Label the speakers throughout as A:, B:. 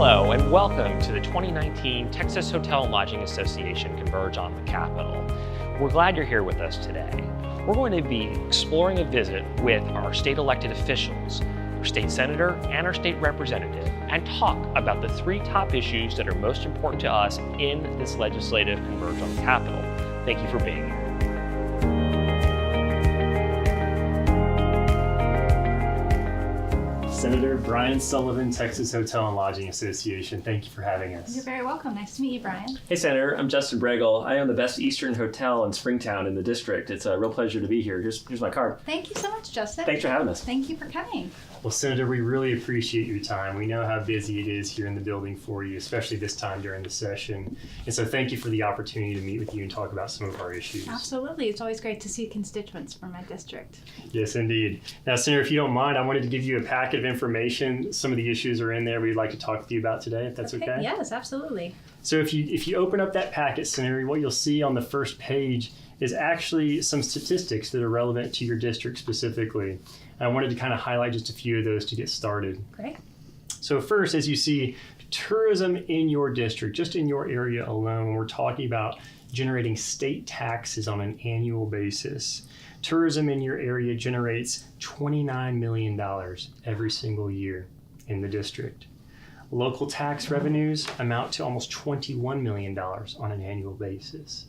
A: Hello and welcome to the 2019 Texas Hotel and Lodging Association Converge on the Capitol. We're glad you're here with us today. We're going to be exploring a visit with our state elected officials, our state senator, and our state representative, and talk about the three top issues that are most important to us in this legislative Converge on the Capitol. Thank you for being here. Senator Brian Sullivan, Texas Hotel and Lodging Association. Thank you for having us.
B: You're very welcome. Nice to meet you, Brian.
C: Hey, Senator. I'm Justin Bregel. I own the best Eastern Hotel in Springtown in the district. It's a real pleasure to be here. Here's my card.
B: Thank you so much, Justin.
C: Thanks for having us.
B: Thank you for coming.
A: Well, Senator, we really appreciate your time. We know how busy it is here in the building for you, especially this time during the session. And so thank you for the opportunity to meet with you and talk about some of our issues.
B: Absolutely. It's always great to see constituents from my district.
A: Yes, indeed. Now, Senator, if you don't mind, I wanted to give you a packet of information. Some of the issues are in there we'd like to talk with you about today, if that's okay?
B: Yes, absolutely.
A: So if you open up that packet, Senator, what you'll see on the first page is actually some statistics that are relevant to your district specifically. I wanted to kind of highlight just a few of those to get started.
B: Great.
A: So first, as you see, tourism in your district, just in your area alone, when we're talking about generating state taxes on an annual basis, tourism in your area generates $29 million every single year in the district. Local tax revenues amount to almost $21 million on an annual basis.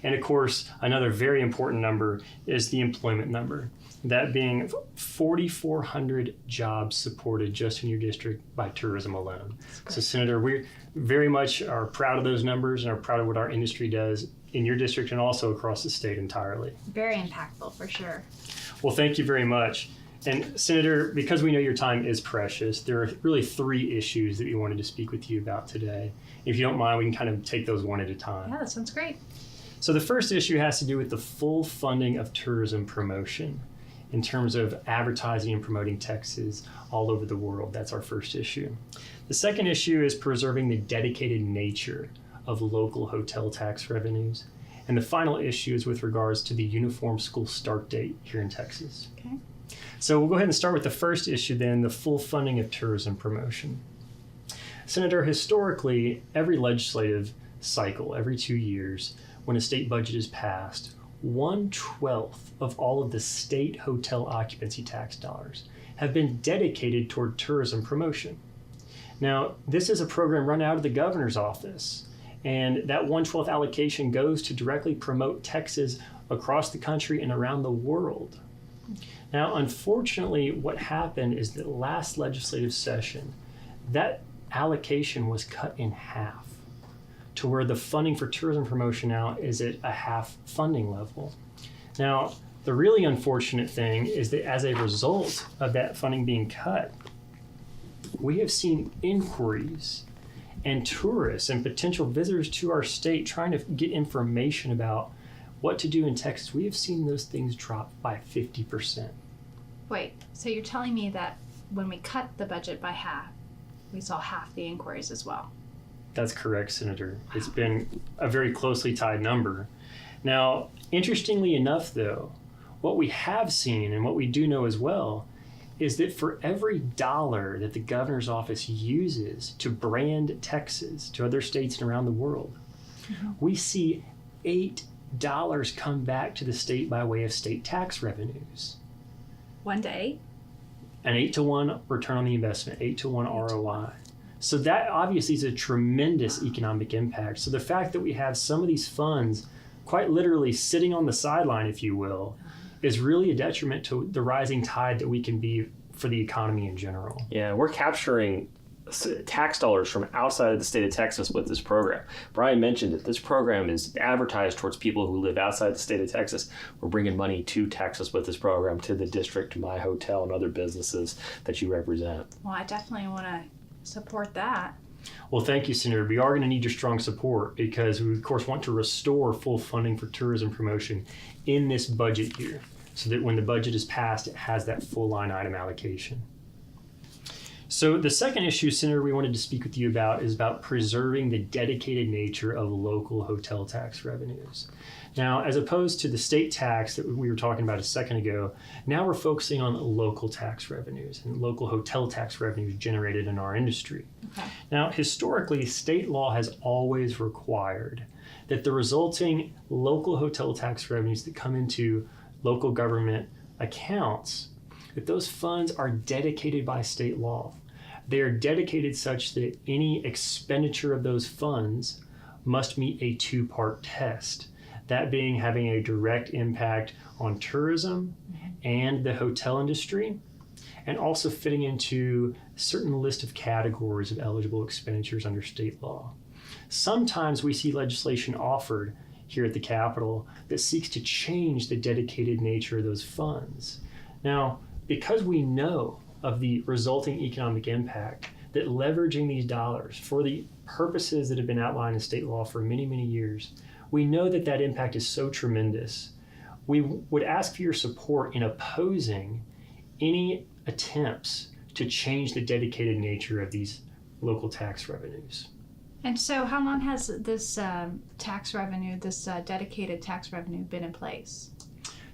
A: And of course, another very important number is the employment number, that being 4,400 jobs supported just in your district by tourism alone. So, Senator, we very much are proud of those numbers and are proud of what our industry does in your district and also across the state entirely.
B: Very impactful, for sure.
A: Well, thank you very much. And Senator, because we know your time is precious, there are really three issues that we wanted to speak with you about today. If you don't mind, we can kind of take those one at a time.
B: Yeah, that sounds great.
A: So the first issue has to do with the full funding of tourism promotion in terms of advertising and promoting Texas all over the world. That's our first issue. The second issue is preserving the dedicated nature of local hotel tax revenues. And the final issue is with regards to the uniform school start date here in Texas.
B: Okay.
A: So we'll go ahead and start with the first issue then, the full funding of tourism promotion. Senator, historically, every legislative cycle, every 2 years, when a state budget is passed, 1/12 of all of the state hotel occupancy tax dollars have been dedicated toward tourism promotion. Now, this is a program run out of the governor's office, and that 1/12 allocation goes to directly promote Texas across the country and around the world. Now, unfortunately, what happened is that last legislative session, that allocation was cut in half to where the funding for tourism promotion now is at a half funding level. Now, the really unfortunate thing is that as a result of that funding being cut, we have seen inquiries and tourists and potential visitors to our state trying to get information about what to do in Texas. We have seen those things drop by 50%.
B: Wait, so you're telling me that when we cut the budget by half, we saw half the inquiries as well?
A: That's correct, Senator. It's been a very closely tied number. Now, interestingly enough, though, what we have seen and what we do know as well is that for every dollar that the governor's office uses to brand Texas to other states and around the world, we see $8 come back to the state by way of state tax revenues.
B: One day?
A: An 8-to-1 return on the investment, 8-to-1 ROI. So that obviously is a tremendous economic impact. So the fact that we have some of these funds quite literally sitting on the sideline, if you will, is really a detriment to the rising tide that we can be for the economy in general.
C: Yeah, we're capturing tax dollars from outside of the state of Texas with this program. Brian mentioned that this program is advertised towards people who live outside the state of Texas. We're bringing money to Texas with this program, to the district, to my hotel, and other businesses that you represent.
B: Well, I definitely want to support that.
A: Well, thank you, Senator. We are going to need your strong support because we, of course, want to restore full funding for tourism promotion in this budget year so that when the budget is passed, it has that full line item allocation. So the second issue, Senator, we wanted to speak with you about is about preserving the dedicated nature of local hotel tax revenues. Now, as opposed to the state tax that we were talking about a second ago, now we're focusing on local tax revenues and local hotel tax revenues generated in our industry.
B: Okay.
A: Now, historically, state law has always required that the resulting local hotel tax revenues that come into local government accounts, that those funds are dedicated by state law. They are dedicated such that any expenditure of those funds must meet a two-part test. That being having a direct impact on tourism and the hotel industry, and also fitting into a certain list of categories of eligible expenditures under state law. Sometimes we see legislation offered here at the Capitol that seeks to change the dedicated nature of those funds. Now, because we know of the resulting economic impact, that leveraging these dollars for the purposes that have been outlined in state law for many, many years, we know that that impact is so tremendous. We would ask for your support in opposing any attempts to change the dedicated nature of these local tax revenues.
B: And so how long has this tax revenue, this dedicated tax revenue been in place?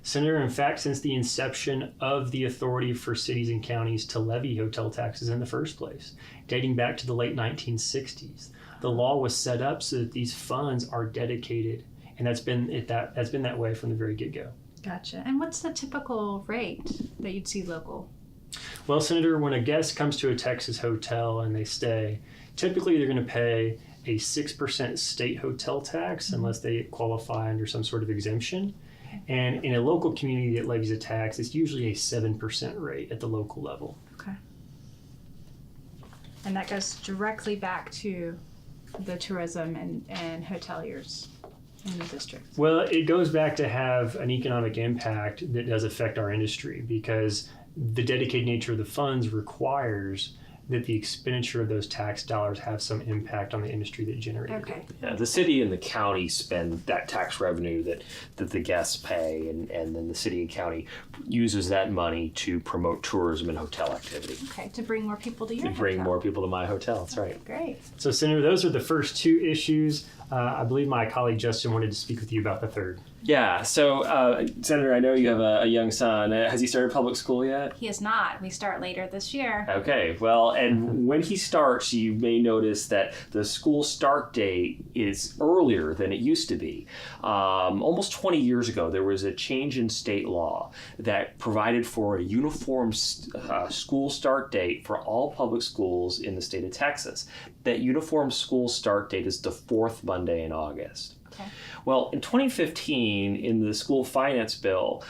A: Senator, in fact, since the inception of the authority for cities and counties to levy hotel taxes in the first place, dating back to the late 1960s. The law was set up so that these funds are dedicated, and that's been that way from the very get-go.
B: Gotcha. And what's the typical rate that you'd see local?
A: Well, Senator, when a guest comes to a Texas hotel and they stay, typically they're going to pay a 6% state hotel tax unless they qualify under some sort of exemption. And in a local community that levies a tax, it's usually a 7% rate at the local level.
B: Okay. And that goes directly back to the tourism and hoteliers in the district.
A: Well, it goes back to have an economic impact that does affect our industry because the dedicated nature of the funds requires that the expenditure of those tax dollars have some impact on the industry that generated
B: Okay.
A: it.
C: Yeah, the city and the county spend that tax revenue that the guests pay, and then the city and county uses that money to promote tourism and hotel activity.
B: Okay, to bring more people to your
C: To bring
B: hotel.
C: more people to my hotel, that's right.
B: Great.
A: So, Senator, those are the first two issues. I believe my colleague Justin wanted to speak with you about the third.
C: Yeah, so Senator, I know you have a young son. Has he started public school yet?
B: He is not. We start later this year.
C: Okay, well, and when he starts, you may notice that the school start date is earlier than it used to be. Almost 20 years ago, there was a change in state law that provided for a uniform school start date for all public schools in the state of Texas. That uniform school start date is the fourth Monday in August.
B: Okay.
C: Well, in 2015, in the school finance bill,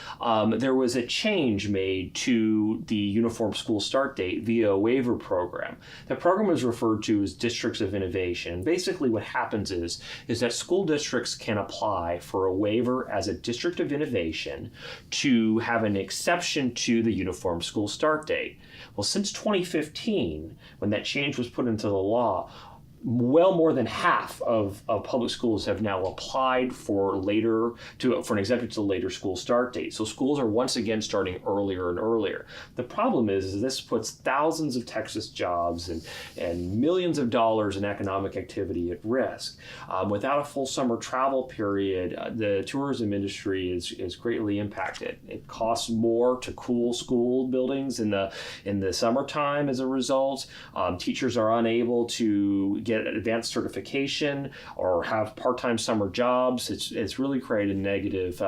C: there was a change made to the uniform school start date via a waiver program. That program is referred to as Districts of Innovation. Basically, what happens is that school districts can apply for a waiver as a District of Innovation to have an exception to the uniform school start date. Well, since 2015, when that change was put into the law, well more than half of public schools have now applied for an exemption to the later school start date. So schools are once again starting earlier and earlier. The problem is this puts thousands of Texas jobs and millions of dollars in economic activity at risk. Without a full summer travel period, the tourism industry is greatly impacted. It costs more to cool school buildings in the summertime as a result. Teachers are unable to get advanced certification or have part-time summer jobs. It's really created a negative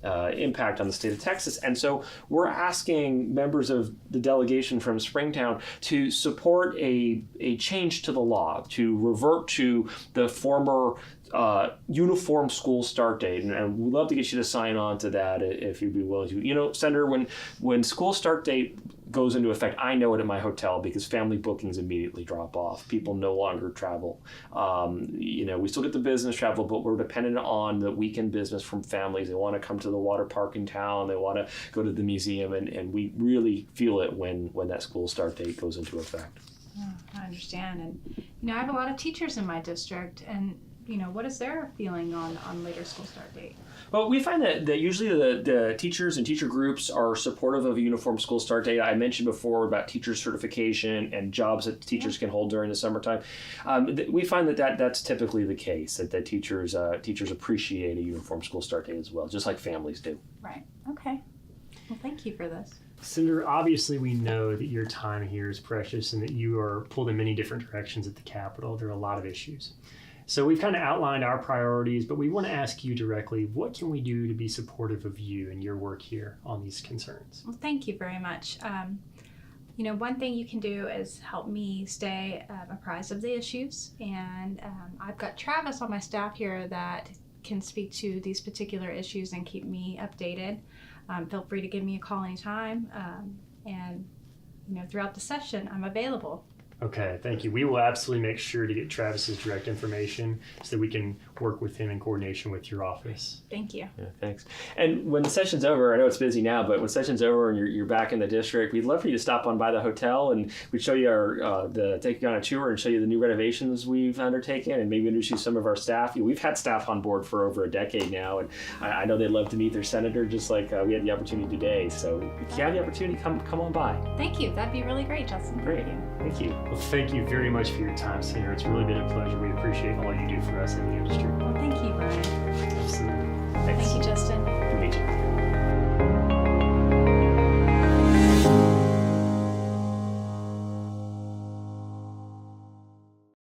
C: impact on the state of Texas. And so we're asking members of the delegation from Springtown to support a change to the law, to revert to the former uniform school start date. And we'd love to get you to sign on to that if you'd be willing to. You know, Senator, when school start date goes into effect, I know it at my hotel because family bookings immediately drop off. People no longer travel. We still get the business travel, but we're dependent on the weekend business from families. They want to come to the water park in town. They want to go to the museum, and we really feel it when that school start date goes into effect.
B: Oh, I understand. And, I have a lot of teachers in my district, and what is their feeling on later school start date?
C: Well, we find that usually the teachers and teacher groups are supportive of a uniform school start date. I mentioned before about teacher certification and jobs that teachers can hold during the summertime. We find that's typically the case, that the teachers appreciate a uniform school start date as well, just like families do.
B: Right. Okay. Well, thank you for this.
A: Senator, obviously we know that your time here is precious and that you are pulled in many different directions at the Capitol. There are a lot of issues. So we've kind of outlined our priorities, but we want to ask you directly, what can we do to be supportive of you and your work here on these concerns?
B: Well, thank you very much. One thing you can do is help me stay apprised of the issues. And I've got Travis on my staff here that can speak to these particular issues and keep me updated. Feel free to give me a call anytime. And throughout the session, I'm available.
A: Okay, thank you. We will absolutely make sure to get Travis's direct information so that we can work with him in coordination with your office.
B: Thank you.
C: Yeah, thanks. And when the session's over, I know it's busy now, but when session's over and you're back in the district, we'd love for you to stop on by the hotel, and we'd show you take you on a tour and show you the new renovations we've undertaken, and maybe introduce you to some of our staff. We've had staff on board for over a decade now, and I know they'd love to meet their senator, just like we had the opportunity today. So if you have the opportunity, come on by.
B: Thank you. That'd be really great, Justin.
C: Great. Thank you.
A: Well, thank you very much for your time, Senator. It's really been a pleasure. We appreciate all you do for us in the industry.
B: Well, thank you, Brian.
A: Absolutely.
B: Thank you, Justin.